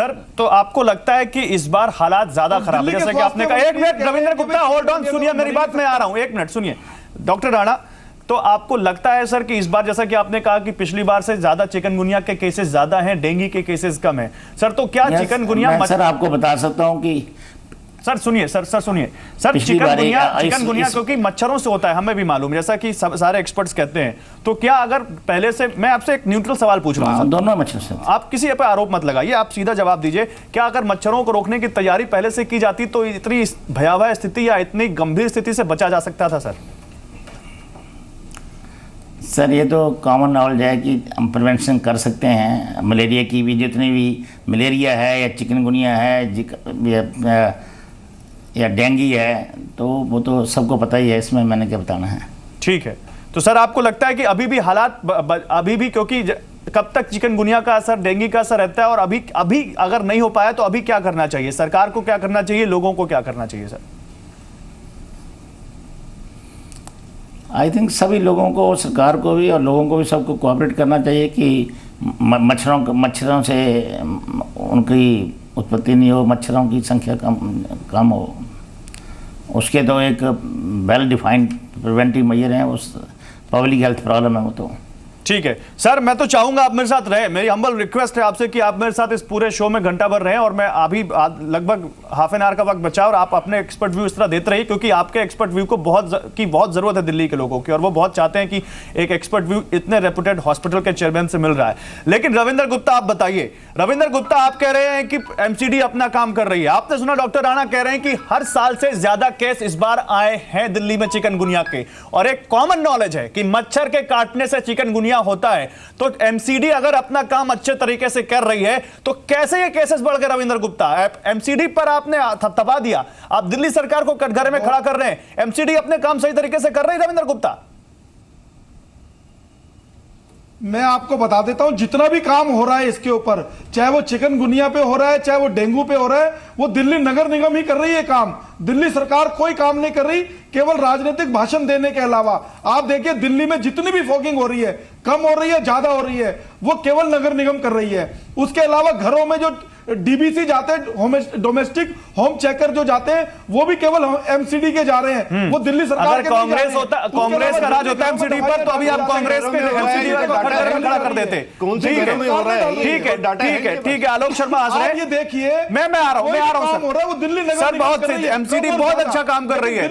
Sir तो आपको लगता है कि इस बार हालात ज्यादा खराब है, जैसे कि आपने कहा। एक minute Ravindra Gupta, hold on, सुनिए मेरी बात, मैं आ रहा हूं, एक मिनट सुनिए। डॉक्टर राणा, तो आपको लगता है सर कि इस बार, जैसा कि आपने कहा कि पिछली बार से ज्यादा चिकनगुनिया के केसेस ज्यादा हैं, डेंगू के केसेस कम हैं, सर तो क्या चिकनगुनिया? सर आपको बता सकता हूं कि सर सुनिए, सर सुनिए सर, चिकनगुनिया क्योंकि मच्छरों से होता है, हमें भी मालूम, जैसा कि सारे एक्सपर्ट्स कहते हैं। तो क्या अगर पहले से, मैं आपसे एक न्यूट्रल सवाल पूछ रहा हूं, दोनों मच्छर से, आप किसी पे आरोप मत लगाइए, आप सीधा जवाब दीजिए, क्या अगर मच्छरों को रोकने की तैयारी पहले से की जाती तो इतनी भयावह स्थिति या इतनी गंभीर स्थिति से बचा जा सकता था? सर ये तो कॉमन नॉलेज है कि हम प्रिवेंशन कर सकते हैं। मलेरिया की भी, जितनी भी मलेरिया है या चिकनगुनिया है या डेंगू है, तो वो तो सबको पता ही है, इसमें मैंने क्या बताना है। ठीक है, तो सर आपको लगता है कि अभी भी हालात, अभी भी, क्योंकि कब तक चिकनगुनिया का असर, डेंगू का असर रहता है, और अभी अगर नहीं हो पाया तो अभी क्या करना चाहिए? सरकार को क्या करना चाहिए, लोगों को क्या करना चाहिए? सर आई थिंक सभी लोगों को, सरकार को भी और लोगों को भी, सबको कोऑपरेट करना चाहिए कि मच्छरों से उनकी उत्पत्ति नहीं हो, मच्छरों की संख्या कम हो। उसके तो एक वेल डिफाइंड प्रिवेंटिव मेजर हैं, उस पब्लिक हेल्थ प्रॉब्लम है वो तो। ठीक है सर, मैं तो चाहूंगा आप मेरे साथ रहे, मेरी हम्बल रिक्वेस्ट है आपसे कि आप मेरे साथ इस पूरे शो में घंटा भर रहे, और मैं अभी लगभग हाफ एन आवर का वक्त बचा, और आप अपने एक्सपर्ट व्यू इस तरह देते रहिए, क्योंकि आपके एक्सपर्ट व्यू को बहुत जरूरत है दिल्ली के लोगों की, और वो बहुत चाहते हैं कि एक एक्सपर्ट व्यू इतने रेपुटेड हॉस्पिटल के चेयरमैन से मिल रहा है। लेकिन रविंद्र गुप्ता आप बताइए, रविंद्र गुप्ता आप कह रहे हैं कि एमसीडी अपना काम कर रही है, आपने सुना डॉक्टर राणा कह रहे हैं कि हर साल से ज्यादा केस इस बार आए हैं दिल्ली में चिकनगुनिया के, और एक कॉमन नॉलेज है कि मच्छर के काटने से चिकनगुनिया होता है। तो एमसीडी अगर अपना काम अच्छे तरीके से कर रही है तो कैसे ये केसेस बढ़ गए? रविंद्र गुप्ता, एमसीडी पर आपने थपथपा दिया, आप दिल्ली सरकार को कटघरे में खड़ा कर रहे हैं, एमसीडी अपने काम सही तरीके से कर रही है? रविंद्र गुप्ता, मैं आपको बता देता हूं, जितना भी काम हो रहा है इसके ऊपर, चाहे वो चिकनगुनिया पे हो रहा है, चाहे वो डेंगू पे हो रहा है, वो दिल्ली नगर निगम ही कर रही है काम। दिल्ली सरकार कोई काम नहीं कर रही, केवल राजनीतिक भाषण देने के अलावा। आप देखिए दिल्ली में जितनी भी फॉगिंग हो रही है, कम हो रही है, ज्यादा हो रही है, वो केवल नगर निगम कर रही है। उसके अलावा घरों में जो डीबीसी जाते हैं, डोमेस्टिक होम चेकर जो जाते हैं, वो भी केवल एमसीडी के जा रहे हैं, वो दिल्ली सरकार अगर कांग्रेस होता, कांग्रेस का राज होता है एमसीडी पर, तो अभी आप कांग्रेस पे एमसीडी पर खड़ा कर देते। ठीक है, आलोक शर्मा हंस रहे हैं, ये देखिए, मैं आ रहा हूं, वो दिल्ली नगर सर बहुत एमसीडी बहुत अच्छा काम कर रही है,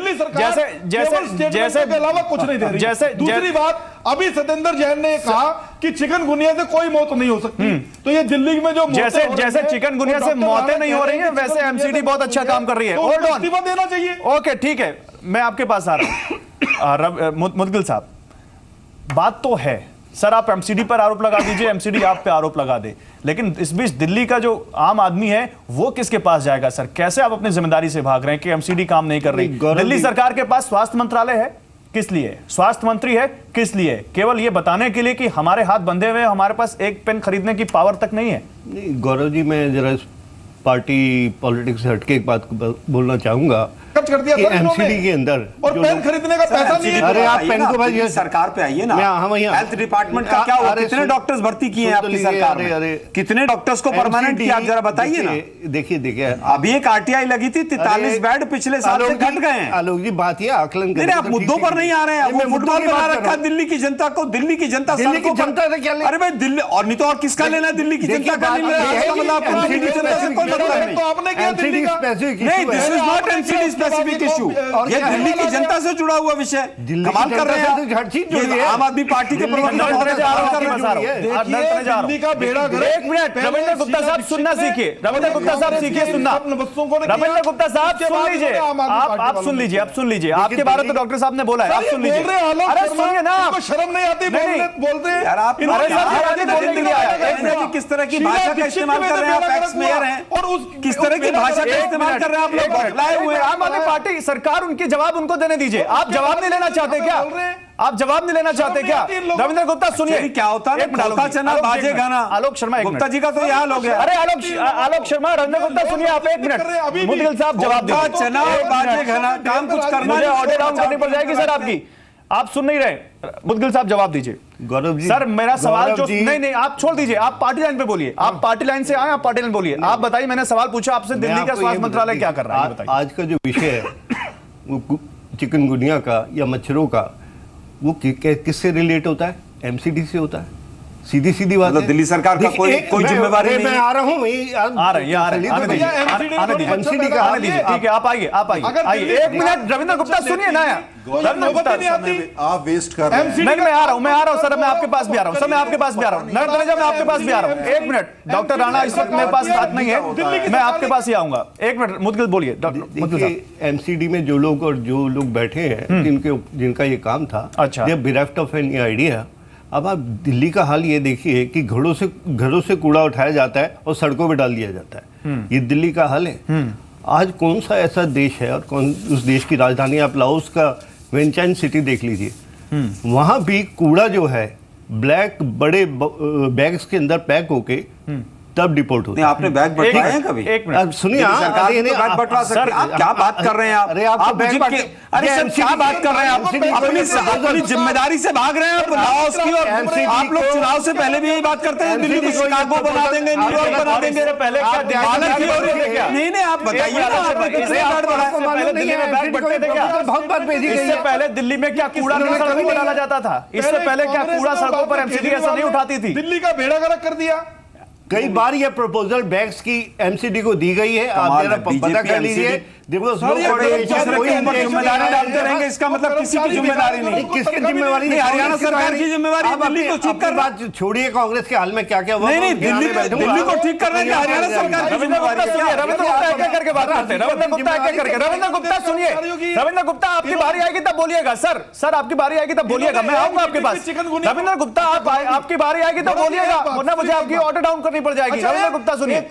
जैसे के अलावा कुछ नहीं दे रही। दूसरी बात, अभी सत्येंद्र जैन ने कहा कि चिकनगुनिया से कोई मौत नहीं हो सकती, तो ये दिल्ली में जो जैसे चिकनगुनिया से मौतें नहीं हो रही हैं, वैसे एमसीडी बहुत अच्छा काम कर रही है। होल्ड ऑन, इस्तीफा देना चाहिए। ओके ठीक है, मैं आपके पास आ रहा हूं। मुदगिल साहब, बात तो है सर, आप एमसीडी पर आरोप लगा दीजिए, एमसीडी आप पे आरोप लगा दे, लेकिन इस बीच दिल्ली का जो आम आदमी है वो किसके पास जाएगा? सर कैसे आप अपनी जिम्मेदारी से भाग रहे हैं कि एमसीडी काम नहीं कर रही? दिल्ली सरकार के पास स्वास्थ्य मंत्रालय है, किस लिए? स्वास्थ्य मंत्री है, किस लिए? केवल ये बताने के लिए कि हमारे हाथ बंधे हुए, हमारे पास एक पेन खरीदने की पावर तक नहीं है। गौरव जी, मैं जरा पार्टी पॉलिटिक्स से हटके एक बात बोलना चाहूंगा खर्च कर दिया एमसीडी के अंदर, और पेन खरीदने का पैसा नहीं है। अरे आप पेन को भाई सरकार पे आइए ना, हेल्थ डिपार्टमेंट का क्या हुआ? कितने डॉक्टर्स भर्ती किए हैं आपकी सरकार में? कितने डॉक्टर्स को परमानेंट किया, आप जरा बताइए ना। देखिए अभी एक आरटीआई लगी थी, 43 बेड पिछले साल से घट गए हैं। आलोक जी, बात ये आकलन करें, आप मुद्दों पर नहीं आ रहे हैं। वो फुटबॉल बना रखा है दिल्ली की जनता को, दिल्ली की जनता से क्या? अरे भाई दिल्ली, और नहीं तो और किसका लेना है? दिल्ली की जनता का नहीं लेना, दिल्ली की जनता से कोई मतलब नहीं। आपने क्या दिल्ली का? नहीं, this is not MCD specific issue, ये दिल्ली की जनता से जुड़ा हुआ विषय। कमाल कर रहे हैं, आम आदमी पार्टी के दिल्ली का बेड़ा गर्क। एक मिनट, रविंद्र गुप्ता साहब सुनना सीखिए, रविंद्र गुप्ता साहब सीखिए सुनना। रविंद्र गुप्ता साहब सुन लीजिए, आप सुन लीजिए, आप सुन लीजिए, आपके बारे में तो डॉक्टर साहब ने बोला है, आप सुन लीजिए। अरे सुनिए ना, शर्म नहीं आती बोलते हैं यार आप? किस तरह की भाषा का इस्तेमाल कर रहे हैं आप? एक्स मेयर हैं और किस तरह की भाषा का इस्तेमाल कर रहे हैं आप? लोग लाए हुए आम आदमी पार्टी सरकार, उनके जवाब उनको देने दीजिए। आप जवाब नहीं लेना चाहते क्या? आप जवाब नहीं लेना चाहते क्या? रविंद्र गुप्ता सुनिए, क्या होता है ना, चना बाजे गाना। आलोक शर्मा, गुप्ता जी का तो यह हाल हो गया। अरे आलोक शर्मा, रविंद्र गुप्ता सुनिए, आप एक मिनट, मुदगिल साहब जवाब दीजिए। चना बाजे गाना, काम कुछ करना, मुझे ऑडियो डाउन करनी पड़ जाएगी सर आपकी। आप सुन नहीं रहे। मुदगिल साहब जवाब दीजिए। गौरव जी, सर मेरा सवाल जो जी, नहीं आप छोड़ दीजिए, आप पार्टी लाइन पे बोलिए। आप पार्टी लाइन से आए, आप पार्टी लाइन बोलिए। आप बताइए, मैंने सवाल पूछा आपसे, दिल्ली का स्वास्थ्य मंत्रालय क्या कर रहा है बताइए। आज का जो विषय है वो चिकनगुनिया का या मच्छरों का, वो किससे रिलेट होता है? एमसीडी से होता है। सीधी सीधी बात है। दिल्ली सरकार का कोई जिम्मेवारी नहीं। मैं आ रहा हूँ, आ रहे हैं, आने दीजिए, ठीक है, आप आइए, आइए। एक मिनट, रविंद्र गुप्ता सुनिए ना यार, रविंद्र गुप्ता आप वेस्ट कर रहे हैं। नहीं, मैं आ रहा हूं सर, मैं आपके पास भी आ रहा हूं सर, मैं आपके पास भी आ रहा हूं। नरेंद्र तनेजा, मैं आपके पास भी आ रहा हूं। एक मिनट, डॉक्टर राणा इस वक्त मेरे पास बात नहीं है, मैं आपके पास ही आऊंगा। एक मिनट, मुदगिल बोलिए। देखिए, एमसीडी में जो लोग बैठे हैं, जिनका ये काम था, अच्छा, they are bereft of any idea। अब आप दिल्ली का हाल ये देखिए कि घरों से कूड़ा उठाया जाता है और सड़कों पे डाल दिया जाता है। ये दिल्ली का हाल है। आज कौन सा ऐसा देश है, और कौन उस देश की राजधानी, आप लाओस का वेंचाइन सिटी देख लीजिए, वहां भी कूड़ा जो है ब्लैक बड़े बैग्स के अंदर पैक होके तब डिपोर्ट होता है। आपने बैग बंटवाए हैं कभी? एक मिनट सुनिए, सरकार तो बैग बंटवा सकती है। आप क्या बात कर रहे हैं? आप बैग अरे सर, क्या बात कर रहे हैं? आप अपनी जिम्मेदारी से भाग रहे हैं। लाओस की, और आप लोग चुनाव से पहले भी यही बात करते हैं, दिल्ली को शिकागो बना देंगे, न्यूयॉर्क बना देंगे। पहले नहीं, आप बताइए इससे पहले दिल्ली में क्या कूड़ा नहीं सड़कों पर डाला जाता था? इससे पहले क्या कूड़ा सड़कों पर एमसीडी ऐसा नहीं उठाती थी? दिल्ली का बेड़ा गर्क कर दिया। कई बार ये प्रपोजल बैग्स की एमसीडी को दी गई है। आप जरा पता कर लीजिए। देखो, जिम्मेदारी डालते रहेंगे, इसका मतलब किसी की जिम्मेदारी नहीं। किसकी जिम्मेवारी नहीं? हरियाणा सरकार की जिम्मेवारी। दिल्ली को ठीक कर, बात छोड़िए, कांग्रेस के हाल में क्या क्या हुआ। नहीं, दिल्ली को ठीक कर रहे हैं, हरियाणा सरकार की जिम्मेवारी। रविंद्र गुप्ता एक करके बात करते हैं। रविंद्र गुप्ता एक करके। रविंद्र गुप्ता सुनिए, रविंद्र गुप्ता आपकी बारी आएगी तब बोलिएगा। सर आपकी बारी आएगी तब बोलिएगा, मैं आऊंगा आपके पास। रविंद्र गुप्ता आपकी बारी आएगी तब बोलिएगा, वरना मुझे आपकी ऑर्डर डाउन करनी पड़ जाएगी। रविंद्र गुप्ता सुनिए,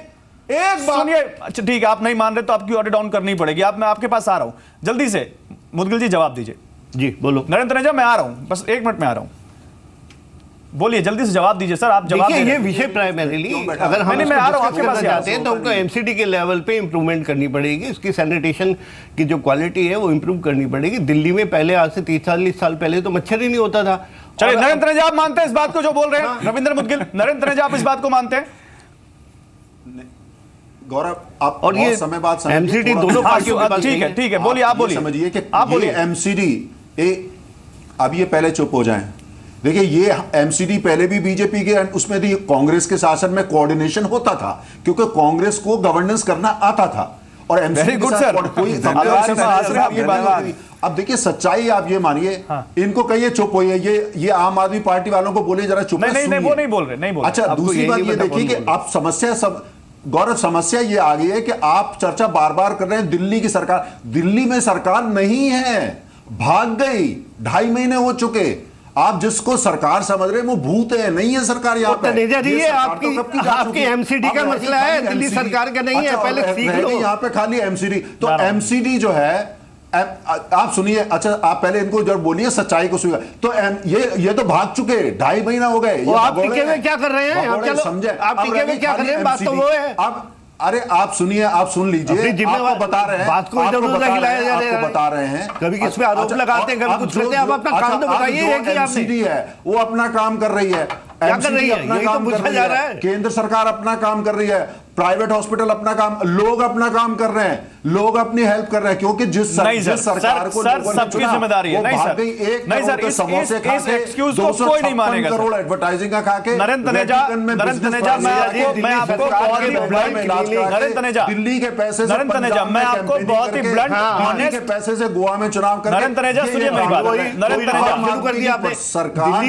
एक सुनिए। अच्छा ठीक है, आप नहीं मान रहे तो आपकी ऑर्डर डाउन करनी पड़ेगी। मैं आपके पास आ रहा हूं जल्दी से। मुदगिल जी जवाब दीजिए। जी बोलो। नरेंद्र तनेजा, मैं आ रहा हूं, बस 1 मिनट में आ रहा हूं। बोलिए, जल्दी से जवाब दीजिए सर। आप जवाब ये विषय प्राइमरीली अगर हम मैं आ रहा हूं आपके पास चाहते हैं तो हमको एमसीडी के लेवल पे इंप्रूवमेंट करनी पड़ेगी। इसकी सैनिटेशन की जो क्वालिटी है वो इंप्रूव करनी पड़ेगी। दिल्ली में पहले, आज से 30-40 साल पहले तो मच्छर ही नहीं होता था। चलिए, नरेंद्र तनेजा आप मानते हैं इस बात को जो बोल रहे हैं रविंद्र मुदगिल? नरेंद्र तनेजा आप इस बात को मानते हैं? गौरव, आप और ये समय बाद एमसीडी दोनों पार्टियों के पास ठीक है, बोलिए, आप बोलिए। समझिए कि आप बोलिए। एमसीडी अब ये पहले चुप हो जाएं। देखिए, ये एमसीडी पहले भी बीजेपी के उसमें थी, कांग्रेस के शासन में कोऑर्डिनेशन होता था क्योंकि कांग्रेस को गवर्नेंस करना आता था। और एमसीडी गुड सर, अब देखिए, सच्चाई आप ये मानिए, इनको कहिए चुप होइए, ये आम आदमी पार्टी वालों को बोले जरा चुप। नहीं, वो नहीं बोल रहे। अच्छा, दूसरी बात ये देखिए कि आप समस्या सब गौरव, समस्या ये आ गई है कि आप चर्चा बार बार कर रहे हैं दिल्ली की सरकार। दिल्ली में सरकार नहीं है, भाग गई। 2.5 महीने हो चुके। आप जिसको सरकार समझ रहे हैं वो भूत है, नहीं है सरकार यहाँ पे। ये आपकी एमसीडी का मसला है, दिल्ली सरकार का नहीं है। पहले सीख लो। यहाँ पे खाली एमसीडी, तो एमसीडी जो है, आप सुनिए। अच्छा, आप पहले इनको जब बोलिए सच्चाई को सुनिए। तो ये तो भाग चुके, 2.5 महीना हो गए। आप टिके हुए क्या कर रहे हैं? समझे? आप टिके हुए क्या कर रहे हैं? बात तो वो है। अरे आप सुनिए, आप सुन लीजिए, आपको बता रहे हैं, बात को इधर उधर हिलाया जा रहा है। आपको बता रहे हैं, कभी किस पे आरोप लगाते हैं, कभी कुछ करते हैं। आप अपना काम तो बताइए कि एमसीडी है वो अपना काम कर रही है। क्या कर रही है? यही तो पूछा जा रहा है। केंद्र सरकार अपना काम कर रही है, प्राइवेट हॉस्पिटल अपना काम, लोग अपना काम कर रहे हैं, लोग अपनी हेल्प कर रहे हैं, क्योंकि जिस सरकार को सबकी जिम्मेदारी है। नहीं सर, इस एक्सक्यूज को कोई नहीं मानेगा। करोड़ एडवर्टाइजिंग का खा के नरेंद्र तनेजा, मैं आपको बहुत ही ब्लंट, दिल्ली के पैसे से, नरेंद्र तनेजा, मैं आपको बहुत ही ब्लंट, दिल्ली के पैसे से गोवा में चुनाव कर, नरेंद्र तनेजा सुनिए मेरी बात। नरेंद्र तनेजा शुरू कर दिया आपने। सरकार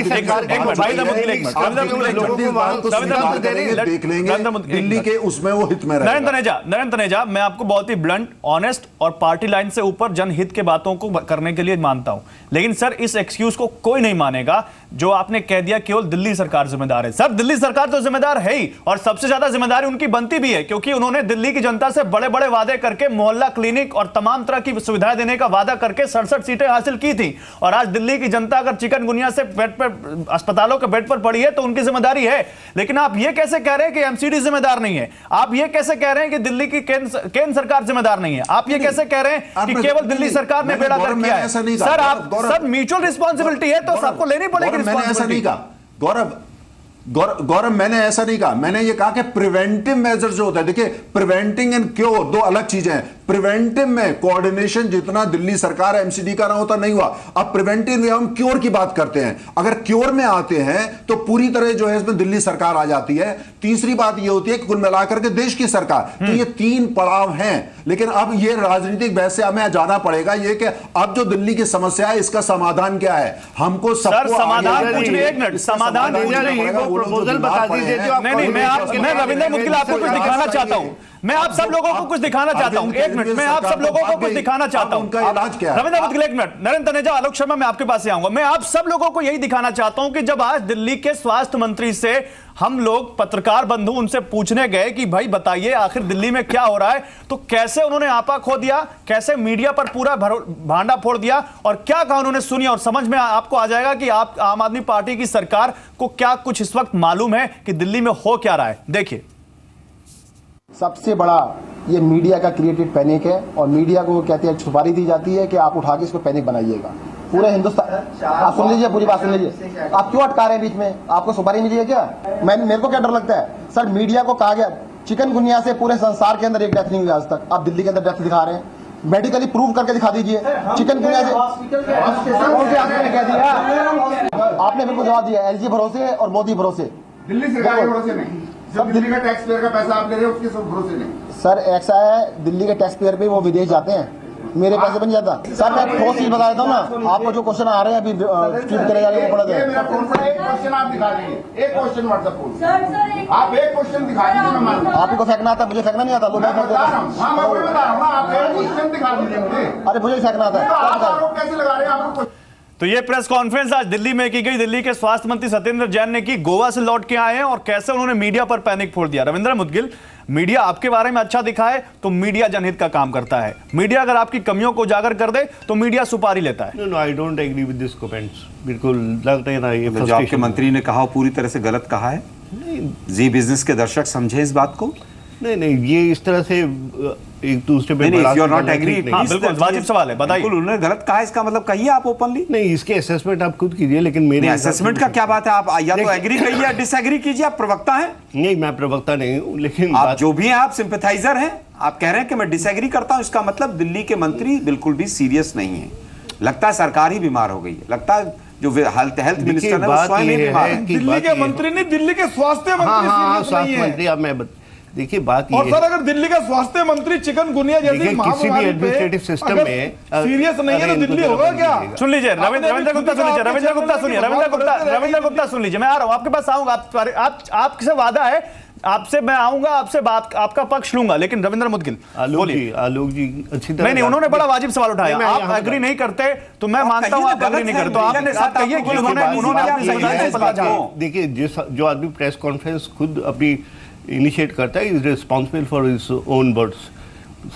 देख लेंगे दिल्ली के उसमें वो हित में रहेगा। नरेंद्र तनेजा, मैं आपको बहुत ही ब्लंट, ऑनेस्ट और पार्टी लाइन से ऊपर जनहित के बातों को करने के लिए मानता हूं, लेकिन सर इस एक्सक्यूज को कोई नहीं मानेगा जो आपने कह दिया केवल दिल्ली सरकार जिम्मेदार है। सर दिल्ली सरकार तो जिम्मेदार है ही, और सबसे ज्यादा जिम्मेदारी उनकी बनती भी है, क्योंकि उन्होंने दिल्ली की जनता से बड़े बड़े वादे करके मोहल्ला क्लिनिक और तमाम तरह की सुविधाएं देने का वादा करके 67 सीटें हासिल की थी। और आज दिल्ली की जनता अगर चिकनगुनिया से बेड पर, अस्पतालों के बेड पर पड़ी है तो उनकी जिम्मेदारी है। लेकिन आप ये कैसे कह रहे हैं कि एमसीडी जिम्मेदार नहीं है? आप ये कैसे कह रहे हैं कि दिल्ली की केंद्र सरकार जिम्मेदार जिम्मेदार नहीं है। आप ये कैसे कह रहे हैं कि केवल दिल्ली सरकार ने बेड़ा गर्क किया है? सर आप सर म्यूचुअल रिस्पॉन्सिबिलिटी है तो सबको लेनी पड़ेगी मैंने ऐसा नहीं रिस्पॉन्सिबिलिटी। कहा गौरव, मैंने ऐसा नहीं कहा। मैंने ये कहा कि प्रिवेंटिव मेजर जो होता है, देखिए प्रिवेंटिंग एंड क्योर दो अलग चीजें हैं। प्रिवेंटिव में कोऑर्डिनेशन जितना दिल्ली सरकार एमसीडी का ना होता नहीं हुआ। अब प्रिवेंटिव में हम क्योर की बात करते हैं। अगर क्योर में आते हैं तो पूरी तरह जो है इसमें दिल्ली सरकार आ जाती है। तीसरी बात यह होती है कि कुल मिलाकर के देश की सरकार, तो ये 3 पड़ाव हैं। लेकिन अब ये राजनीतिक बहस से हमें जाना पड़ेगा ये कि अब जो दिल्ली की समस्या है इसका समाधान क्या है। हमको सबको समाधान कुछ नहीं, 1 मिनट समाधान प्रपोजल बता दीजिए जो आप नहीं, मैं रविंद्र मुद्गिल आपको कुछ दिखाना चाहता हूं। मैं आप सब लोगों को कुछ दिखाना चाहता हूं। 1 मिनट, मैं आप सब लोगों को कुछ दिखाना चाहता हूं। उनका इलाज क्या है? रविंद्र मुद्गिल 1 मिनट, नरेंद्र तनेजा, आलोक शर्मा, मैं आपके पास से आऊंगा। मैं आप सब लोगों को यही दिखाना चाहता हूं कि जब आज दिल्ली के स्वास्थ्य मंत्री से हम लोग पत्रकार बंधु उनसे पूछने गए कि भाई बताइए आखिर दिल्ली में क्या हो रहा है, तो कैसे उन्होंने आपा खो दिया, कैसे मीडिया पर पूरा भांडा फोड़ दिया और क्या कहा उन्होंने सुनी। और समझ में आपको आ जाएगा कि आप आम आदमी पार्टी की सरकार को क्या कुछ इस वक्त मालूम है कि दिल्ली में हो क्या रहा है। देखिए, सबसे बड़ा ये मीडिया का क्रिएटेड पैनिक है और मीडिया को कहते हैं सुपारी दी जाती है कि आप उठा के इसको पैनिक बनाइएगा। पूरे हिंदुस्तान, आप सुन लीजिए, पूरी बात सुन लीजिए। आप क्यों अटका रहे हैं बीच में? आपको सुपारी मिली है क्या? मेरे को क्या डर लगता है सर, मीडिया को कहा गया चिकनगुनिया से पूरे संसार के अंदर एक डेथ नहीं हुई आज तक, आप दिल्ली के अंदर डेथ दिखा रहे हैं। मेडिकली प्रूव करके दिखा दीजिए। चिकनगुनिया से आपने कह दिया, आपने बिल्कुल जवाब दिया, एलजी भरोसे और मोदी भरोसे। दिल्ली सरकार के भरोसे नहीं, सब दिल्ली का टैक्स पेयर का पैसा आप ले रहे हो उसके सब भरोसे नहीं। सर ऐसा है, दिल्ली के टैक्स पेयर पे वो विदेश जाते हैं, मेरे पैसे बन जाता। सर मैं ठोस चीज बता देता हूँ ना, आपको जो क्वेश्चन आ रहे हैं अभी ट्वीट करे जा रहे हैं वो पढ़ दे। एक क्वेश्चन आप दिखा दीजिए, एक क्वेश्चन व्हाट्सएप, आप एक क्वेश्चन दिखा दीजिए, मैं मान लूं। आप ही को फेंकना आता है, मुझे फेंकना नहीं आता। लो मैं फेंक देता हूं। हाँ मैं वही बता रहा हूँ ना, आप एक क्वेश्चन दिखा दीजिए मुझे। अरे मुझे फेंकना आता है, आप आरोप कैसे लगा रहे हैं आपको? तो ये प्रेस कॉन्फ्रेंस आज दिल्ली में की गई। दिल्ली के स्वास्थ्य मंत्री सत्येंद्र जैन ने की, गोवा से लौट के आए हैं और कैसे उन्होंने मीडिया पर पैनिक फोड़ दिया। रविंद्र मुद्गिल, मीडिया आपके बारे में अच्छा दिखाए तो मीडिया जनहित का काम करता है। मीडिया अगर आपकी कमियों को उजागर कर दे तो मीडिया सुपारी लेता है। No I don't agree with this comments. बिल्कुल लग रहा है ना ये जो आपके मंत्री ने कहा पूरी तरह से गलत कहा है। जी बिजनेस के दर्शक समझे इस बात को। नहीं, ये इस तरह से एक दूसरे पे नहीं, यू आर नॉट एग्री। बिल्कुल वाजिब सवाल है, बताइए। बिल्कुल उन्होंने गलत कहा, इसका मतलब कहिए आप ओपनली। नहीं, इसके असेसमेंट आप खुद कीजिए, लेकिन मेरे असेसमेंट का क्या बात है? आप या तो एग्री कहिए या डिसएग्री कीजिए। आप प्रवक्ता हैं। नहीं, मैं प्रवक्ता नहीं हूँ, लेकिन आप जो भी हैं आप सिंपैथाइजर हैं। आप कह रहे हैं कि मैं डिसएग्री करता हूं, इसका मतलब दिल्ली के मंत्री बिल्कुल भी सीरियस नहीं है। लगता है सरकार ही बीमार हो गई है। लगता है जो हेल्थ मिनिस्टर है वो स्वयं ही बीमार है। दिल्ली के मंत्री नहीं, दिल्ली के स्वास्थ्य मंत्री। अब मैं देखिए बात ये और सर अगर दिल्ली का स्वास्थ्य मंत्री चिकनगुनिया जैसी किसी भी एडमिनिस्ट्रेटिव सिस्टम में सीरियस नहीं है तो दिल्ली होगा क्या? सुन लीजिए रविंद्र गुप्ता सुनिए, रविंद्र गुप्ता सुन लीजिए। मैं आ रहा हूं आपके पास, आऊंगा आपसे वादा है, आपसे मैं आऊंगा, आपसे बात आपका पक्ष लूंगा। लेकिन रविंद्र मुद्गिल बोलिए। आलोक जी अच्छी तरह नहीं, उन्होंने बड़ा वाजिब सवाल उठाया। आप एग्री नहीं करते तो मैं मानता हूं आप एग्री नहीं करते, तो आप कहिए कि उन्होंने देखिए जो आदमी प्रेस कॉन्फ्रेंस खुद अपनी इनिशिएट करता है is responsible for his own words.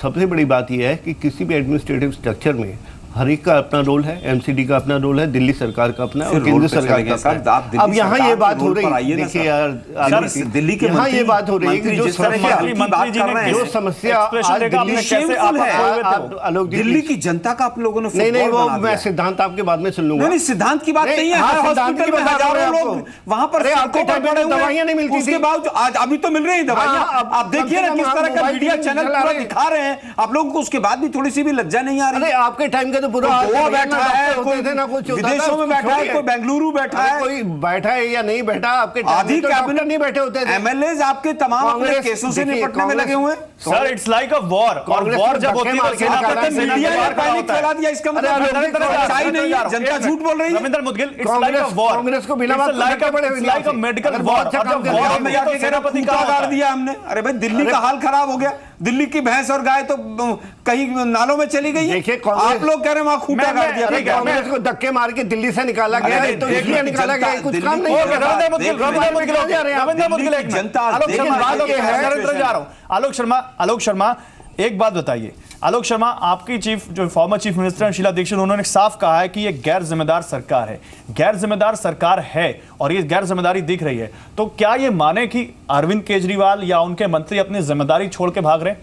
सबसे बड़ी बात यह है कि किसी भी एडमिनिस्ट्रेटिव स्ट्रक्चर में हर एक का अपना रोल है, एमसीडी का अपना रोल है, दिल्ली सरकार का अपना और केंद्र सरकार का अपना। अब यहाँ ये बात हो रही है, देखिए यार दिल्ली के यहाँ ये बात हो रही है कि जो समस्या दिल्ली की जनता का आप लोगों ने नहीं वो मैं सिद्धांत आपके बाद में सुन लूंगा। नहीं सिद्धांत की बात नहीं है। हॉस्पिटल में हजारों लोग वहां पर दवाइयां नहीं मिलती, उसके बावजूद आज अभी तो मिल रही है दवाइयां। आप देखिए ना किस तरह का मीडिया चैनल पूरा दिखा रहे हैं आप लोगों को, उसके बाद भी थोड़ी सी भी लज्जा नहीं आ रही। आपके टाइम का तो पूरा बैठा है, कोई विदेशों में बैठा है, कोई बेंगलुरु बैठा है, कोई बैठा है या नहीं बैठा, आपके आधी कैबिनेट नहीं बैठे होते थे। एमएलए आपके तमाम अपने केसों से निपटने में लगे हुए हैं। Sir it's like a war, और वॉर जब होती है मीडिया ने पैनिक फैला दिया, इसका मतलब सच्चाई नहीं है, जनता झूठ बोल रही है। Ravindra Mudgil, it's like a war, Congress को बिना बात लाइक अ मेडिकल वॉर। जब वॉर में तो सेनापति का गाड़ दिया हमने। अरे भाई दिल्ली का हाल खराब हो गया, दिल्ली की भैंस और गाय तो कहीं नालों में चली गई है। आप लोग कह रहे हैं वहां खूंटा गाड़ दिया। कांग्रेस को धक्के मार के दिल्ली से निकाला गया है, तो इसलिए निकाला गया, कुछ काम नहीं है। आलोक शर्मा एक बात बताइए। आलोक शर्मा, आपकी जो former chief minister Sheila Dikshit, उन्होंने साफ कहा है कि ये गैर जिम्मेदार सरकार है, गैर जिम्मेदार सरकार है और ये गैर जिम्मेदारी दिख रही है। तो क्या ये माने कि अरविंद केजरीवाल या उनके मंत्री अपनी जिम्मेदारी छोड़ के भाग रहे हैं?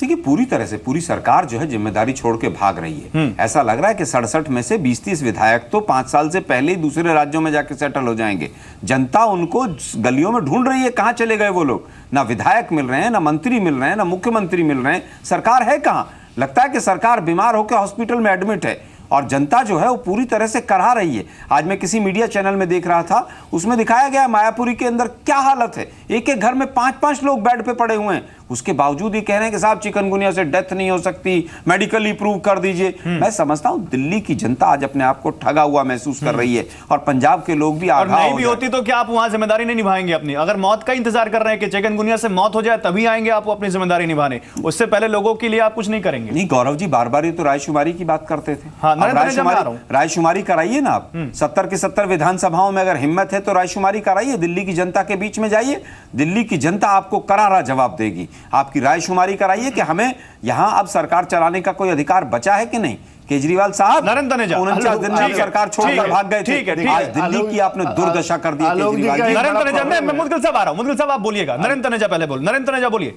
देखिए पूरी तरह से पूरी सरकार जो है जिम्मेदारी छोड़ के भाग रही है। ऐसा लग रहा है कि 67 में से 20-30 विधायक तो 5 साल से पहले ही दूसरे राज्यों में जाके सेटल हो जाएंगे। जनता उनको गलियों में ढूंढ रही है, कहां चले गए वो लोग। ना विधायक मिल रहे हैं, ना मंत्री मिल रहे हैं, ना मुख्यमंत्री मिल रहे हैं, सरकार है कहां। लगता है कि सरकार बीमार होकर हॉस्पिटल में एडमिट है और जनता जो है वो पूरी तरह से करहा रही है। आज मैं किसी मीडिया चैनल में देख रहा था, उसमें दिखाया गया मायापुरी के अंदर क्या हालत है। एक एक घर में 5-5 लोग बेड पे पड़े हुए हैं, उसके बावजूद ये कह रहे हैं कि साहब चिकनगुनिया से डेथ नहीं हो सकती, मेडिकली प्रूव कर दीजिए। मैं समझता हूं दिल्ली की जनता आज अपने आप को ठगा हुआ महसूस कर रही है और पंजाब के लोग भी और आगाह नहीं हो भी गए। होती तो क्या आप वहां जिम्मेदारी नहीं निभाएंगे अपनी? अगर मौत का इंतजार कर रहे हैं कि चिकनगुनिया से मौत हो जाए तभी आएंगे आप अपनी जिम्मेदारी निभाने, उससे पहले लोगों के लिए आप कुछ नहीं करेंगे? नहीं गौरव जी, बार बार ये तो रायशुमारी की बात करते थे। हाँ, अब नरेंद्र मैं आ रहा हूं। रायशुमारी कराइए ना आप। 70 के 70 विधानसभाओं में अगर हिम्मत है तो रायशुमारी कराइए, दिल्ली की जनता के बीच में जाइए, दिल्ली की जनता आपको करारा जवाब देगी। आपकी रायशुमारी कराइए कि हमें यहां अब सरकार चलाने का कोई अधिकार बचा है कि नहीं। केजरीवाल साहब नरेंद्र तनेजा 49 दिन में सरकार छोड़कर भाग गए थे, आज दिल्ली की आपने दुर्दशा कर दी केजरीवाल जी। नरेंद्र तनेजा, मैं मुदगिल साहब आ रहा हूं, मुदगिल साहब आप बोलिएगा। नरेंद्र तनेजा पहले बोल, नरेंद्र तनेजा बोलिए।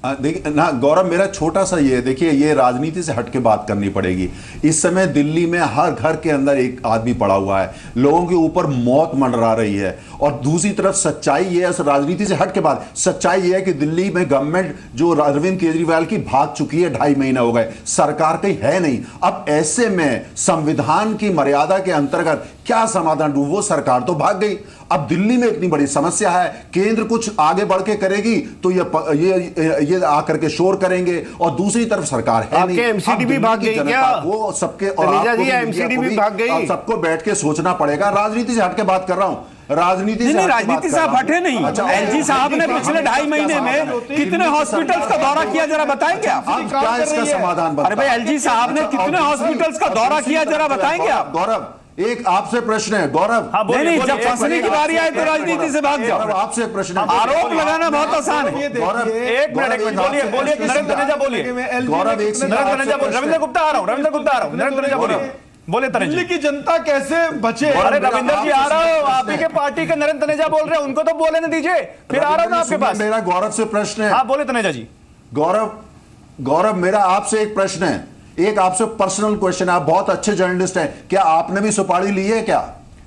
देखिए ना गौरव, मेरा छोटा सा ये देखिए, ये राजनीति से हटके बात करनी पड़ेगी। इस समय दिल्ली में हर घर के अंदर एक आदमी पड़ा हुआ है, लोगों के ऊपर मौत मंडरा रही है। और दूसरी तरफ सच्चाई ये है, राजनीति से हटके बात, सच्चाई ये है कि दिल्ली में गवर्नमेंट जो अरविंद केजरीवाल की भाग चुकी है, 2.5 महीना हो गए, सरकार कहीं है नहीं। अब ऐसे में संविधान की मर्यादा के अंतर्गत क्या समाधान ढूंढ, वो सरकार तो भाग गई। अब दिल्ली में इतनी बड़ी समस्या है, केंद्र कुछ आगे बढ़ के करेगी तो ये आकर के शोर करेंगे, और दूसरी तरफ सरकार है नहीं। एमसीडी भी भाग गई क्या? वो सबके और तनेजा जी, एमसीडी भी भाग गई। अब सबको बैठ के सोचना पड़ेगा। राजनीति से हटके बात कर रहा हूं, राजनीति से राजनीति से आप हटे नहीं। एलजी साहब ने पिछले 2.5 महीने में कितने हॉस्पिटल्स का दौरा किया, जरा बताएंगे आप? अब क्या इसका समाधान बनता है? अरे भाई एलजी साहब ने कितने हॉस्पिटल्स का दौरा किया, जरा बताएंगे आप? गौरव, एक आपसे प्रश्न है गौरव। हाँ, नहीं, जब फंसने की बारी आए तो राजनीति से भाग जाओ। आपसे एक प्रश्न है, आरोप लगाना बहुत आसान है। गौरव एक मिनट बोलिए, बोलिए नरेंद्र तनेजा बोलिए। गौरव एक नरेंद्र तनेजा बोलिए। रविंद्र गुप्ता आ रहा हूं, रविंद्र गुप्ता आ रहा हूं, नरेंद्र तनेजा बोलिए, बोले तनेजा। दिल्ली की जनता कैसे बचे? अरे रविंदर जी आ रहा हूं, आप ही के पार्टी के नरेंद्र तनेजा बोल रहे हैं, उनको तो बोलने दीजिए, फिर आ रहा हूं ना आपके पास। मेरा गौरव से प्रश्न है। हाँ बोले तनेजा जी। गौरव मेरा आपसे एक प्रश्न है, एक आपसे पर्सनल क्वेश्चन है। आप बहुत अच्छे जर्नलिस्ट हैं, क्या आपने भी सुपारी ली है क्या?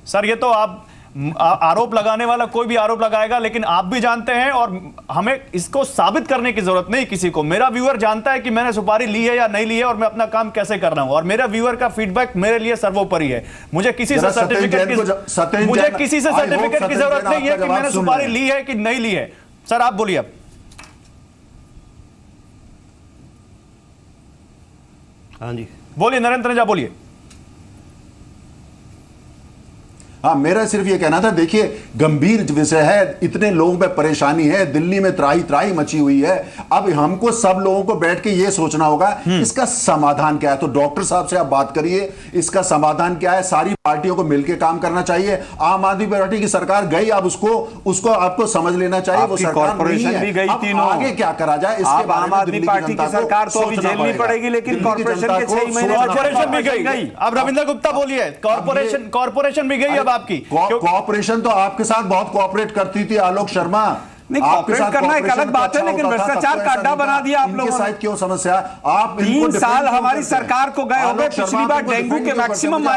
सर ये तो आप आरोप लगाने वाला कोई भी आरोप लगाएगा, लेकिन आप भी जानते हैं और हमें इसको साबित करने की जरूरत नहीं किसी को। मेरा व्यूअर जानता है कि मैंने सुपारी ली है या नहीं ली है और मैं अपना काम कैसे कर रहा हूं, और मेरा व्यूअर का फीडबैक मेरे लिए सर्वोपरि है। मुझे किसी से सर्टिफिकेट की जरूरत नहीं है कि मैंने सुपारी ली है कि नहीं ली है। सर आप बोलिए। अब हाँ जी बोलिए नरेंद्र तनेजा बोलिए। हाँ, मेरा सिर्फ ये कहना था, देखिए गंभीर विषय है, इतने लोगों पे परेशानी है, दिल्ली में त्राही त्राही मची हुई है। अब हमको सब लोगों को बैठ के ये सोचना होगा इसका समाधान क्या है। तो डॉक्टर साहब से आप बात करिए, इसका समाधान क्या है। सारी पार्टियों को मिलकर काम करना चाहिए। आम आदमी पार्टी की सरकार गई, अब उसको आपको समझ लेना चाहिए, वो सरकार कॉर्पोरेशन भी गई तीनों। आगे क्या करा जाए इसके बारे आम में आदमी पार्टी की सरकार तो अभी झेलनी पड़ेगी, लेकिन कॉर्पोरेशन के 6 महीने कॉर्पोरेशन भी गई। अब रविंद्र गुप्ता बोलिए। कॉर्पोरेशन भी गई अब आपकी। कॉर्पोरेशन तो आपके साथ बहुत कोऑपरेट करती थी, आलोक शर्मा। नहीं, कॉर्पोरेट करना एक अलग बात है, लेकिन भ्रष्टाचार का अड्डा बना दिया आप लोगों ने। क्यों समस्या? आप 3 साल हमारी सरकार को गए हो गए। पिछली बार डेंगू के मैक्सिमम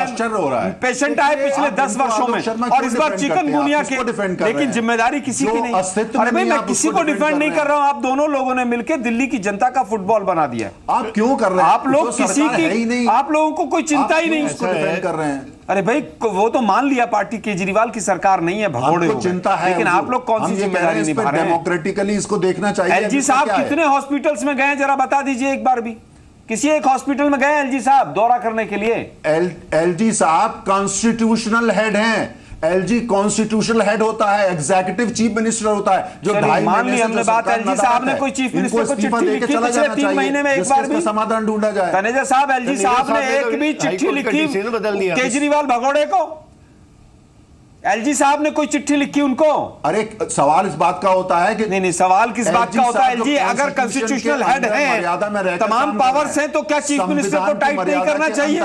पेशेंट आए पिछले 10 वर्षों में, और इस बार चिकनगुनिया के, लेकिन जिम्मेदारी किसी की नहीं। अरे भाई मैं किसी को डिफेंड नहीं कर रहा हूं, आप दोनों लोगों ने मिलकर दिल्ली की जनता का फुटबॉल बना दिया। आप क्यों कर रहे हैं? आप लोग किसी की, आप लोगों को कोई चिंता ही नहीं कर रहे हैं। अरे भाई वो तो मान लिया पार्टी केजरीवाल की सरकार नहीं है, भगोड़े हो गए। चिंता है, लेकिन आप लोग कौन सी जिम्मेदारी निभा रहे हैं? डेमोक्रेटिकली इसको देखना चाहिए। एलजी साहब कितने हॉस्पिटल्स में गए जरा बता दीजिए एक बार भी। किसी एक हॉस्पिटल में गए एलजी साहब दौरा करने के लिए? एलजी साहब कॉन्स्टिट्यूशनल हेड हैं। एलजी कॉन्स्टिट्यूशनल हेड होता है, एग्जीक्यूटिव चीफ मिनिस्टर होता है, जो 2.5 मान ली हमने बात। एलजी साहब ने कोई चीफ मिनिस्टर को चिट्ठी लिखी पिछले 3 महीने में एक बार भी? समाधान ढूंढा जाए। तनेजा साहब एलजी साहब ने एक भी चिट्ठी लिखी केजरीवाल भगोड़े को? एलजी साहब ने कोई चिट्ठी लिखी उनको? अरे सवाल इस बात का होता है कि नहीं, सवाल किस बात का होता है? एलजी अगर कॉन्स्टिट्यूशनल हेड है, तमाम पावर्स हैं, तो क्या चीफ मिनिस्टर को टाइट नहीं करना चाहिए?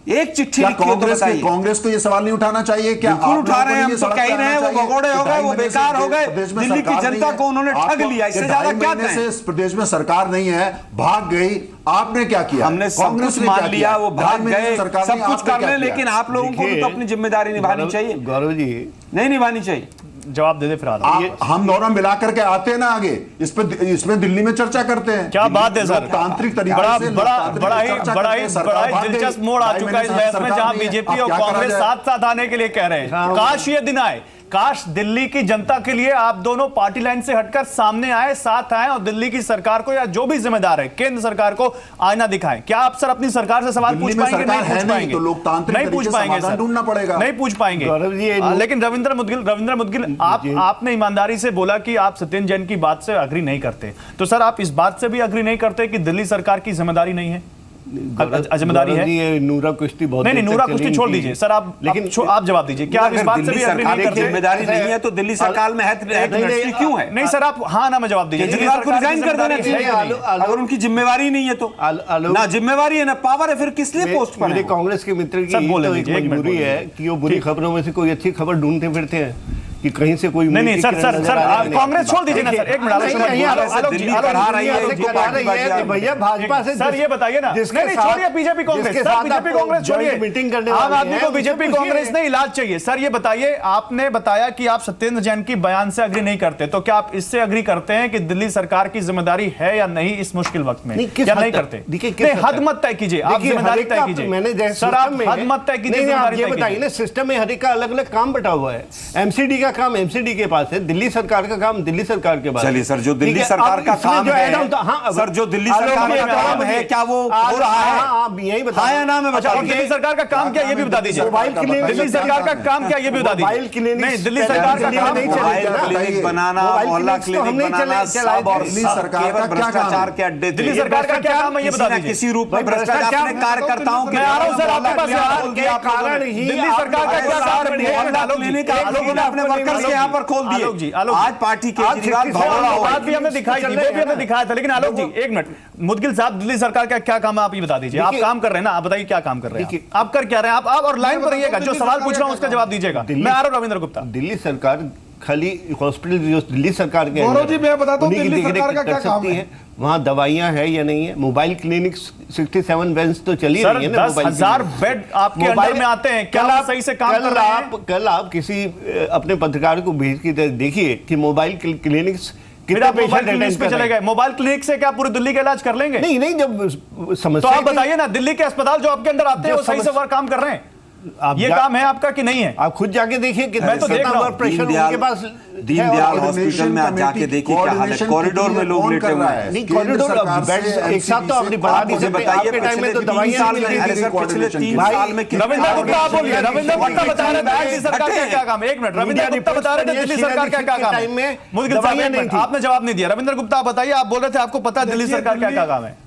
एक चिट्ठी क्या लिखी हो तो बताइए। कांग्रेस को ये सवाल नहीं उठाना चाहिए? क्या बिल्कुल आप उठा लोगों को रहे हैं, ये हम तो सड़क कह ही पे रहे हैं, आना वो चाहिए भगोड़े हो कि गए, ढाई वो महीने से बेकार हो गए, प्रदेश में दिल्ली की सरकार जनता नहीं को है। उन्होंने ठग आपको लिया, इससे कि ज्यादा ढाई क्या महीने कहें? से इस प्रदेश में सरकार नहीं है, भाग गई, आपने क्या किया? हमने सब कांग्रेस कुछ ने मान क्या लिया, किया? वो ढाई भाग महीने गए, सरकार सब नहीं, कुछ आपने कर क्या रहे हैं, किया? लेकिन आप लोगों को भी तो अपनी जिम्मेदारी निभानी चाहिए। गौरव जी, नहीं निभानी चाहिए। जवाब दे दे फिर हम दोनों मिला करके आते हैं ना आगे, इसमें दिल्ली में चर्चा करते हैं। क्या बात है सर, लोकतांत्रिक तरीके बड़ा से बड़ा लोकतांत्रिक बड़ा ही चर्चा बड़ा करते ही हैं, सरकार बड़ा ही भाग गई, दिलचस्प मोड़ आ ढाई चुका है इस महीने से बहस में, सरकार जहां नहीं है, बीजेपी अब और क्या करा कांग्रेस जाए? साथ साथ आने के लिए कह रहे हैं। काश ये दिन आए, काश दिल्ली की जनता के लिए आप दोनों पार्टी लाइन से हटकर सामने आए, साथ आए और दिल्ली की सरकार को या जो भी जिम्मेदार है केंद्र सरकार को आईना दिखाएं। क्या आप सर अपनी सरकार से सवाल पूछ दिल्ली में पाएंगे? सरकार नहीं है पूछ नहीं, पाएंगे, तो लोकतांत्रिक नहीं पूछ तरीके से पाएंगे समाधान सर, ढूंढना पड़ेगा। नहीं पूछ पाएंगे। गौरव जी, लेकिन रविंद्र मुदगिल आपने ईमानदारी से बोला कि आप सत्येंद्र जैन की बात से अग्री नहीं करते, तो सर आप इस बात से भी अग्री नहीं करते कि दिल्ली सरकार की जिम्मेदारी नहीं है, जिम्मेदारी है? ये नूरा कुश्ती बहुत नहीं देर नूरा तक कुश्ती चली छोड़ थी। दीजिए सर, आप आप जवाब दीजिए, क्या आप इस अगर बात से दिल्ली भी अग्री सरकार नहीं की करते? जिम्मेदारी नहीं है तो दिल्ली सरकार में है क्यों है? नहीं सर, आप हाँ ना में जवाब दीजिए। दिल्ली केजरीवाल को सरकार की रिजाइन कर देना जिम्मेदारी है चाहिए। या नहीं? अगर उनकी जिम्मेवारी नहीं है तो ना जिम्मेवारी है ना पावर है, फिर किस लिए पोस्ट पर मेरे है? कांग्रेस के मित्र की सर, बोले तो एक दीजिए, एक मिनट मजबूरी बोले है कि वो बुरी खबरों में से कोई अच्छी खबर ढूंढते फिरते हैं कि कहीं से कोई नहीं नहीं सर किरण सर नजर सर आ आप रही है। कांग्रेस छोड़ दीजिए ना सर, एक मिनट आलोक जी, करा रही है, ऐसे करा रही है कि भैया भाजपा से सर ये बताइए ना, नहीं नहीं छोड़िए BJP Congress, sir BJP Congress छोड़िए, मीटिंग करने आम वाली आदमी है, को उनसे बीजेपी पूछिए। कांग्रेस ने इलाज चाहिए। सर ये बताइए, आपने बताया कि आप सत्येंद्र जैन की बयान से अग्री नहीं करते, तो क्या आप इससे अग्री करते हैं कि दिल्ली सरकार की जिम्मेदारी है या नहीं इस मुश्किल वक्त में, या नहीं करते? देखिए हद मत तय कीजिए, आप जिम्मेदारी तय कीजिए सर, आप हद मत तय कीजिए, जिम्मेदारी ये तय बताइए कीजिए। ना, सिस्टम में हर एक का अलग अलग काम बटा हुआ है। एमसीडी का काम एमसीडी के पास है, दिल्ली सरकार का काम दिल्ली सरकार के पास। चलिए सर, जो दिल्ली ठीक है, सरकार अब का इसमें काम जो है, add on था, हाँ, सर जो दिल्ली सरकार का काम है क्या वो हो रहा है? आप यही बता हाँ या ना में अच्छा, और बताइए। दिल्ली सरकार का काम क्या ये भी बता दीजिए। मोबाइल क्लिनिक दिल्ली सरकार का काम क्या ये भी बता मोबाइल दीजिए। क्लिनिक नहीं, दिल्ली सरकार का काम नहीं मोबाइल चलेगा। क्लिनिक बनाना, मोबाइल मोहल्ला क्लिनिक्स तो क्लिनिक हमने बनाना, चलाए सब और दिल्ली सब सरकार केवल का क्या काम भ्रष्टाचार है? के अड्डे थे। दिल्ली सरकार का क्या काम है ये बता किसी ना दीजिए। किसी रूप में भ्रष्टाचार भ्रष्टाचार ने कार्यकर्ताओं के मैं आ रहा हूं सर आपके पास, कारण ही दिल्ली सरकार का क्या काम है? मोहल्ला क्लिनिक आप लोगों ने अपने वर्कर्स के यहाँ पर खोल आलोक जी, दिए। आलोक जी। आज पार्टी केजरीवाल भगोड़ा हो बात भी हमने दिखाई थी, वो भी हमने दिखाया था, लेकिन आलोक जी एक मिनट, मुदगिल साहब दिल्ली सरकार का क्या काम है आप ये बता दीजिए। आप काम कर रहे हैं ना, आप बताइए क्या काम कर रहे हैं आप कर क्या रहे हैं? आप और लाइन पर रहिएगा, जो सवाल पूछ रहा हूं उसका जवाब दीजिएगा। मैं आ रहा हूं रविंद्र गुप्ता। दिल्ली सरकार खाली हॉस्पिटल जो दिल्ली सरकार के गौरव जी, मैं बताता हूं उन्हीं की दिल्ली देखरेख सरकार का कर क्या काम सकती है। वहां दवाइयां है या नहीं है। मोबाइल क्लिनिक 67 वेंस तो चली सर रही है ना। 10,000 बेड आपके अंडर में आते हैं, क्या आप सही से काम कर रहे हैं? कल आप किसी अपने पत्रकार को भेज के देखिए कि मोबाइल क्लिनिक्स फिर आप मोबाइल क्लिनिक पे चले गए। मोबाइल क्लिनिक से क्या पूरी दिल्ली का इलाज कर लेंगे? नहीं नहीं, जब तो समस्या आप बताइए ना, दिल्ली के अस्पताल जो आपके अंदर आते हैं वो सही से वर्क काम कर रहे हैं? ये काम है आपका कि नहीं है? आप खुद जाके देखिए कि मैं तो देख रहा हूं। प्रेशर उनके पास दीनदयाल हॉस्पिटल में आप जाके देखिए क्या हालत, कॉरिडोर में लोग लेटे हुए हैं। नहीं, कॉरिडोर बेड्स एक साथ तो आपने बढ़ा दी। मुझे बताइए, आपके टाइम में तो पिछले 3 दवाइयां साल में, नहीं अरे थी। सर पिछले 3 साल में रविंद्र गुप्ता आप बोलिए, रविंद्र गुप्ता बता रहे थे दिल्ली सरकार का क्या काम है। एक मिनट, रविंद्र गुप्ता बता रहे थे दिल्ली सरकार का क्या काम है। मुदगिल साहब एक मिनट, आपने जवाब नहीं दिया। रविंद्र गुप्ता आप बताइए, आप बोल रहे थे आपको पता है दिल्ली सरकार का क्या काम है।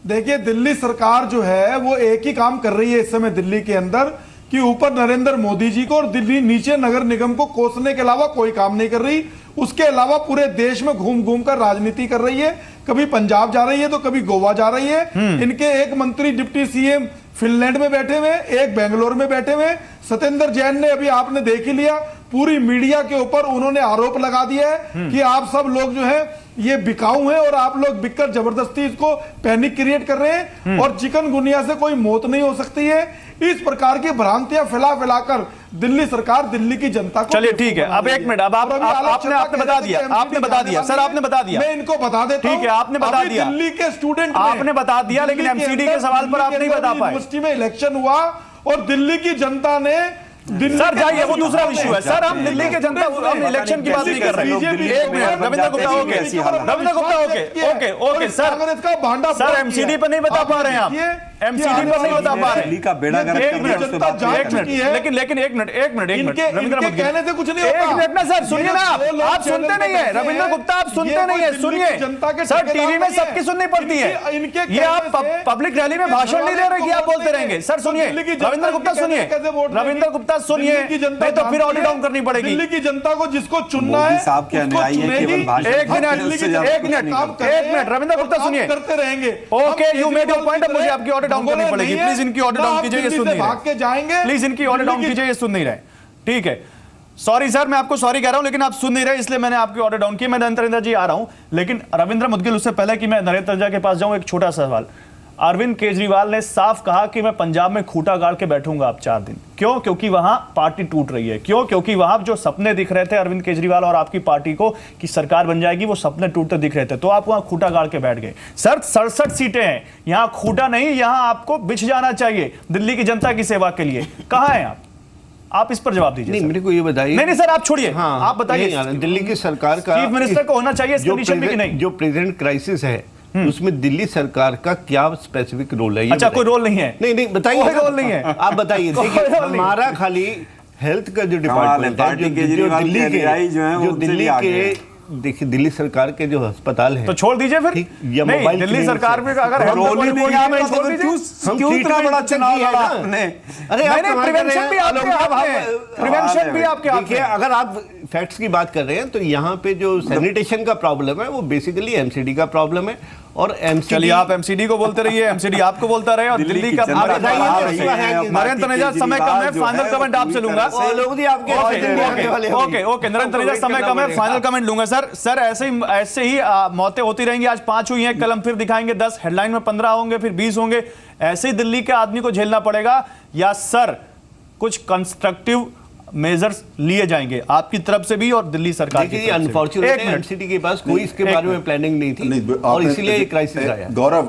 देखिए, दिल्ली सरकार जो है वो एक ही काम कर रही है इस समय दिल्ली के अंदर कि ऊपर नरेंद्र मोदी जी को और दिल्ली नीचे नगर निगम को कोसने के अलावा कोई काम नहीं कर रही। उसके अलावा पूरे देश में घूम घूम कर राजनीति कर रही है। कभी पंजाब जा रही है तो कभी गोवा जा रही है। इनके एक मंत्री डिप्टी सीएम फिनलैंड में बैठे हुए, एक बेंगलोर में बैठे हुए। सत्येंद्र जैन ने अभी आपने देख ही लिया, पूरी मीडिया के ऊपर उन्होंने आरोप लगा दिया है कि आप सब लोग जो है ये बिकाऊ हैं और आप लोग बिककर जबरदस्ती इसको पैनिक क्रिएट कर रहे हैं और चिकनगुनिया से कोई मौत नहीं हो सकती है। इस प्रकार की भ्रांतियां फैलाकर दिल्ली सरकार दिल्ली की जनता को। चलिए ठीक है, अब एक मिनट, अब आपने बता दिया, आपने बता दिया सर, आपने बता दिया। मैं इनको बता देता हूं, ठीक है, आपने बता दिया, दिल्ली के स्टूडेंट आपने बता दिया, लेकिन एमसीडी के सवाल पर आप नहीं बता पाए। यूनिवर्सिटी में इलेक्शन हुआ और दिल्ली की जनता ने सर जाइए, वो दूसरा इशू है सर। हम दिल्ली के जनता, हम इलेक्शन की बात नहीं कर रहे हैं। एक minute, Ravindra Gupta okay, Ravindra Gupta okay okay okay sir, Congress का भांडा सर एमसीडी पर नहीं बता पा रहे हैं आप। एमसीडी पर नहीं बता पा रहे। दिल्ली का बेड़ा गर्क एक कर दिया, मिनट, उस पे बात जान नहीं करनी। चुकी है। लेकिन एक मिनट इनके कहने से कुछ नहीं होता। एक मिनट ना सर, सुनिए ना, आप सुनते नहीं है रविंद्र गुप्ता, आप सुनते नहीं है, सुनिए सर, टीवी में सबकी सुननी पड़ती है। ये आप पब्लिक रैली में भाषण नहीं दे रहे कि आप बोलते रहेंगे। सर सुनिए, रविंद्र गुप्ता सुनिए, रविंद्र गुप्ता सुनिए, नहीं तो फिर ऑडियो डाउन करनी पड़ेगी। दिल्ली की जनता को जिसको चुनना मोदी है साहब के अनुयायी हैं, केवल भाषण एक मिनट रविंद्र गुप्ता सुनिए, करते रहेंगे। Okay, you made your point, अब मुझे आपकी ऑडियो डाउन करनी पड़ेगी। प्लीज इनकी ऑडियो डाउन कीजिए, ये सुन नहीं भाग के जाएंगे। प्लीज इनकी ऑडियो डाउन कीजिए, ये सुन नहीं रहे। ठीक है, सॉरी सर, मैं आपको सॉरी कह रहा हूं, लेकिन आप सुन नहीं रहे, इसलिए मैंने आपकी ऑर्डर डाउन की। मैं नरेंद्र जी आ रहा हूं, लेकिन रविंद्र मुदगिल, उससे पहले कि मैं नरेंद्र के पास जाऊं, एक छोटा सा सवाल। अरविंद केजरीवाल ने साफ कहा कि मैं पंजाब में खूंटा गाड़ के बैठूंगा आप 4 दिन। क्यों? क्योंकि वहां पार्टी टूट रही है। क्यों? क्योंकि वहां जो सपने दिख रहे थे अरविंद केजरीवाल और आपकी पार्टी को कि सरकार बन जाएगी, वो सपने टूटते दिख रहे थे, तो आप वहां खूंटा गाड़ के बैठ गए। सर 67 सीटें हैं, यहां खूंटा नहीं, यहां आपको बिछ जाना चाहिए दिल्ली की जनता की सेवा के लिए। कहां हैं आप इस पर जवाब दीजिए। नहीं, मेरे को ये बताइए। नहीं सर, आप छोड़िए, हाँ, आप बताइए। दिल्ली की सरकार का चीफ मिनिस्टर को होना चाहिए इस कंडीशन में कि नहीं? जो प्रेजेंट क्राइसिस है उसमें दिल्ली सरकार का क्या स्पेसिफिक रोल है? अच्छा, कोई रोल नहीं है? नहीं बताइए। कोई रोल नहीं है, आप बताइए। देखिए, हमारा खाली हेल्थ का जो डिपार्टमेंट है, जो दिल्ली के देखिए, दिल्ली सरकार के जो अस्पताल हैं, तो छोड़ दीजिए फिर। या नहीं, मोबाइल दिल्ली सरकार में अगर रोल ही नहीं है, छोड़ दीजिए। क्यों इतना बड़ा चुनाव लड़ा आपने? अरे नहीं, प्रिवेंशन भी आपके हाथ में, प्रिवेंशन भी आपके हाथ में। देखिए, अगर आप फैक्ट्स की बात कर रहे हैं तो यहाँ पे जो सैनिटेशन का प्रॉब्लम है वो बेसिकली एमसीडी का प्रॉब्लम है। और एमसीडी, चलिए आप एमसीडी को बोलते रहिए, एमसीडी आपको बोलता रहे, और दिल्ली का नरेंद्र तनेजा, समय कम है, फाइनल कमेंट आपसे लूंगा। ओके नरेंद्र तनेजा, समय कम है, फाइनल कमेंट लूंगा। सर ऐसे ही मौतें होती रहेंगी। आज 5 हुई हैं, कल हम फिर दिखाएंगे 10, हेडलाइन में 15 होंगे, फिर 20 होंगे। ऐसे ही दिल्ली के आदमी को झेलना पड़ेगा, या सर कुछ कंस्ट्रक्टिव मेजर्स लिए जाएंगे आपकी तरफ से भी और दिल्ली सरकार की तरफ से? अनफॉर्चुनेटली एमसीडी के पास कोई इसके बारे में प्लानिंग नहीं थी, और इसीलिए ये क्राइसिस आया। गौरव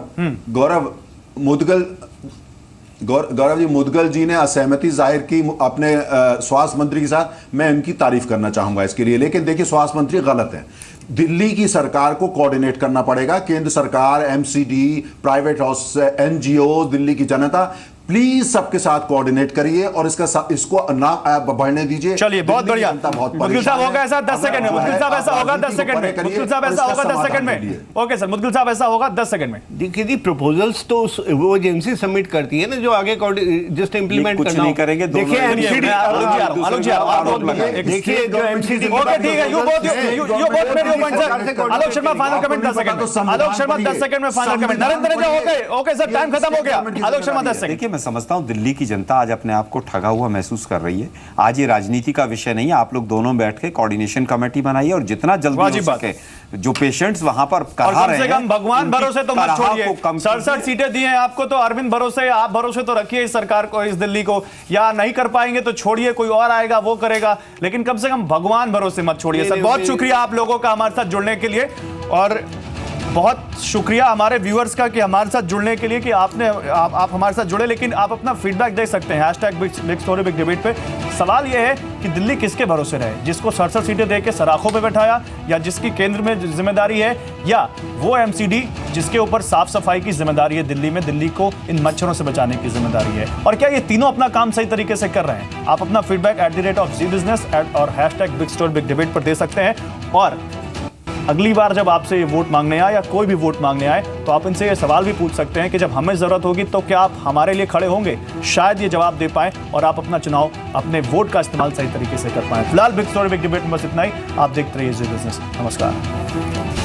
जी मुदगल जी ने असहमति जाहिर की अपने स्वास्थ्य मंत्री के साथ। मैं इनकी तारीफ करना चाहूंगा इसके लिए, लेकिन देखिए, स्वास्थ्य मंत्री गलत है। दिल्ली की सरकार को कोऑर्डिनेट करना पड़ेगा, केंद्र सरकार, एमसीडी, प्राइवेट एनजीओ, दिल्ली की जनता, प्लीज सबके साथ कोऑर्डिनेट करिए और इसको नाम बढ़ने दीजिए। चलिए, बहुत बढ़िया। मुदगिल साहब होगा ऐसा 10 सेकंड में। मुदगिल साहब ऐसा होगा 10 सेकंड में। मुदगिल साहब ऐसा होगा 10 सेकंड में। ओके सर, मुदगिल साहब ऐसा होगा 10 सेकंड में। देखिए जी, प्रपोजल्स तो वो एजेंसी सबमिट करती है ना, जो आगे जस्ट इंप्लीमेंट करना नहीं करेंगे। देखिए एमसीडी, आलोक जी देखिए जो एमसीडी, ओके ठीक है, you both made your point sir. Alok Sharma final comment 10 second. Alok Sharma 10 second में final comment. Narendra Taneja okay sir, time खत्म हो गया। आलोक शर्मा 10 सेकंड। देखिए, मैं समझता हूं दिल्ली की जनता आज अपने आप को ठगा हुआ महसूस कर रही है। आज ये राजनीति का विषय नहीं है। आप लोग दोनों बैठ के कोऑर्डिनेशन कमेटी बनाइए और जितना जल्दी हो सके जो पेशेंट्स वहां पर कहा रहे हैं, भगवान भरोसे तो मत छोड़िए। 67 सीटें दी हैं आपको, तो अरविंद भरोसे, आप भरोसे तो रखिए इस सरकार को, इस दिल्ली को। या नहीं कर पाएंगे तो छोड़िए, कोई और आएगा वो करेगा, लेकिन कम से कम भगवान भरोसे मत छोड़िए। सर बहुत शुक्रिया आप लोगों का हमारे साथ जुड़ने के लिए, और बहुत शुक्रिया हमारे व्यूअर्स का कि हमारे साथ जुड़ने के लिए, कि आप हमारे साथ जुड़े। लेकिन आप अपना फीडबैक दे सकते हैं #बिग स्टोरी बिग डिबेट पे। सवाल यह है कि दिल्ली किसके भरोसे रहे, जिसको 67 सीटें देके सराखों पे बैठाया, या जिसकी केंद्र में जिम्मेदारी है, या वो एमसीडी जिसके ऊपर साफ सफाई की जिम्मेदारी है दिल्ली में, दिल्ली को इन मच्छरों से बचाने की जिम्मेदारी है। और क्या ये तीनों अपना काम सही तरीके से कर रहे हैं? आप अपना फीडबैक @ZBusiness और #बिग स्टोरी बिग डिबेट पर दे सकते हैं। और अगली बार जब आपसे ये वोट मांगने आए, या कोई भी वोट मांगने आए, तो आप इनसे ये सवाल भी पूछ सकते हैं कि जब हमें जरूरत होगी तो क्या आप हमारे लिए खड़े होंगे? शायद ये जवाब दे पाए और आप अपना चुनाव, अपने वोट का इस्तेमाल सही तरीके से कर पाए। फिलहाल बिग स्टोरी बिग डिबेट में बस इतना ही। आप देखते रहिए ज़ी बिजनेस। नमस्कार।